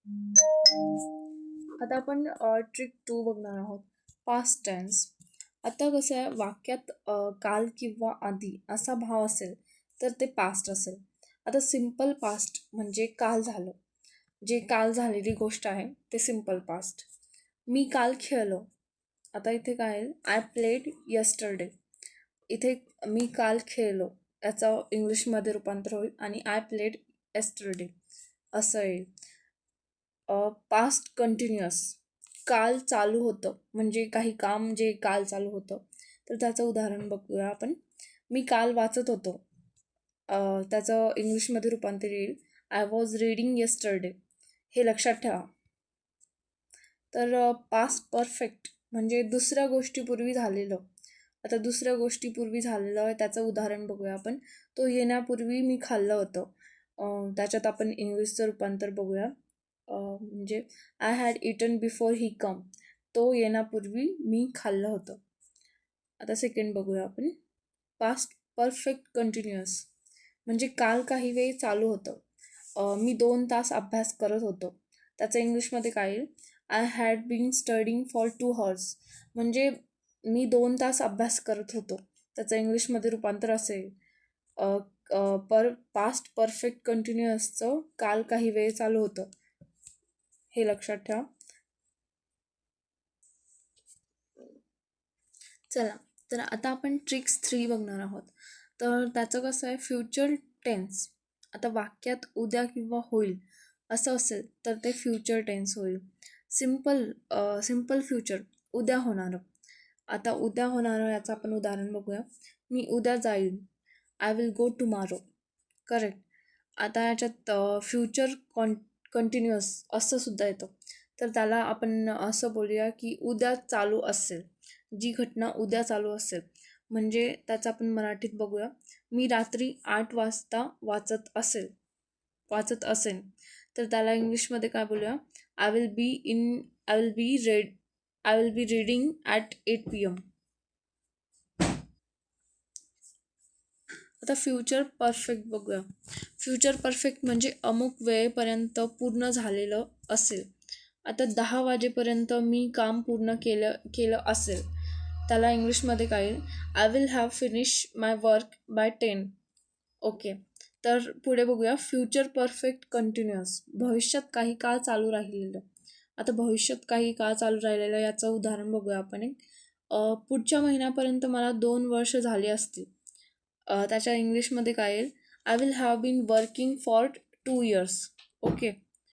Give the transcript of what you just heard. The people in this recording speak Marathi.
आता आपण ट्रिक 2 बघणार आहोत. Past tense. आता कसं आहे, वाक्यात काल किंवा आधी असा भाव असेल तर ते पास्ट असेल. आता सिम्पल पास्ट म्हणजे काल झालं, जे काल झालेली गोष्ट आहे ते सिम्पल पास्ट. मी काल खेळलो. आता इथे काय येईल, आय प्लेड यस्टरडे. इथे मी काल खेळलो याचं इंग्लिशमध्ये रूपांतर होईल आणि आय प्लेड यस्टरडे असं येईल. पास्ट कंटिन्युअस, काल चालू होतं म्हणजे काही काम जे काल चालू होतं, तर त्याचं उदाहरण बघूया आपण. मी काल वाचत होतो. त्याचं इंग्लिशमध्ये रूपांतर येईल आय वॉज रीडिंग यस्टरडे. हे लक्षात ठेवा. तर पास्ट परफेक्ट म्हणजे दुसऱ्या गोष्टीपूर्वी झालेलं. आता दुसऱ्या गोष्टीपूर्वी झालेलं त्याचं उदाहरण बघूया आपण. तो येण्यापूर्वी मी खाल्लं होतं. त्याच्यात आपण इंग्लिशचं रूपांतर बघूया. म्हणजे I had eaten before he came. तो येण्यापूर्वी मी खाल्लं होतं. आता सेकंड बघूया आपण. पास्ट परफेक्ट कंटिन्युअस म्हणजे काल काही वेळ चालू होतं. मी 2 तास अभ्यास करत होतो. त्याचं इंग्लिशमध्ये काय येईल, I had been studying for 2 hours. म्हणजे मी 2 तास अभ्यास करत होतो. त्याचं इंग्लिशमध्ये रूपांतर असेल पास्ट परफेक्ट कंटिन्युअसचं काल काही वेळ चालू होतं. हे लक्षात ठेवा. चला, तर आता आपण ट्रिक्स 3 बघणार आहोत. तर त्याचं कसं आहे, फ्युचर टेन्स. आता वाक्यात उद्या किंवा होईल असं असेल तर ते फ्युचर टेन्स होईल. सिम्पल फ्युचर, उद्या होणारं. आता उद्या होणारं याचं आपण उदाहरण बघूया. मी उद्या जाईल, I will go tomorrow. Correct. आता याच्यात फ्युचर कंटिन्युअस असं सुद्धा येतं. तर त्याला आपण असं बोलूया की उद्या चालू असेल, जी घटना उद्या चालू असेल. म्हणजे त्याचं आपण मराठीत बघूया. मी रात्री 8 वाजता वाचत असेन. तर त्याला इंग्लिशमध्ये काय बोलूया, I will be reading at 8 PM. आता फ्युचर परफेक्ट बघूया. फ्युचर परफेक्ट म्हणजे अमुक वेळेपर्यंत पूर्ण झालेलं असेल. आता 10 वाजेपर्यंत मी काम पूर्ण केलं असेल. त्याला इंग्लिशमध्ये काय येईल, I will have finish my work by 10. Okay. तर पुढे बघूया. फ्युचर परफेक्ट कंटिन्युअस, भविष्यात काही काळ चालू राहिलेलं. आता भविष्यात काही काळ चालू राहिलेलं याचं उदाहरण बघूया आपण एक. पुढच्या महिन्यापर्यंत मला 2 वर्ष झाली असतील. त्याच्या इंग्लिशमध्ये काय येईल, I will have been working for 2 years. Okay.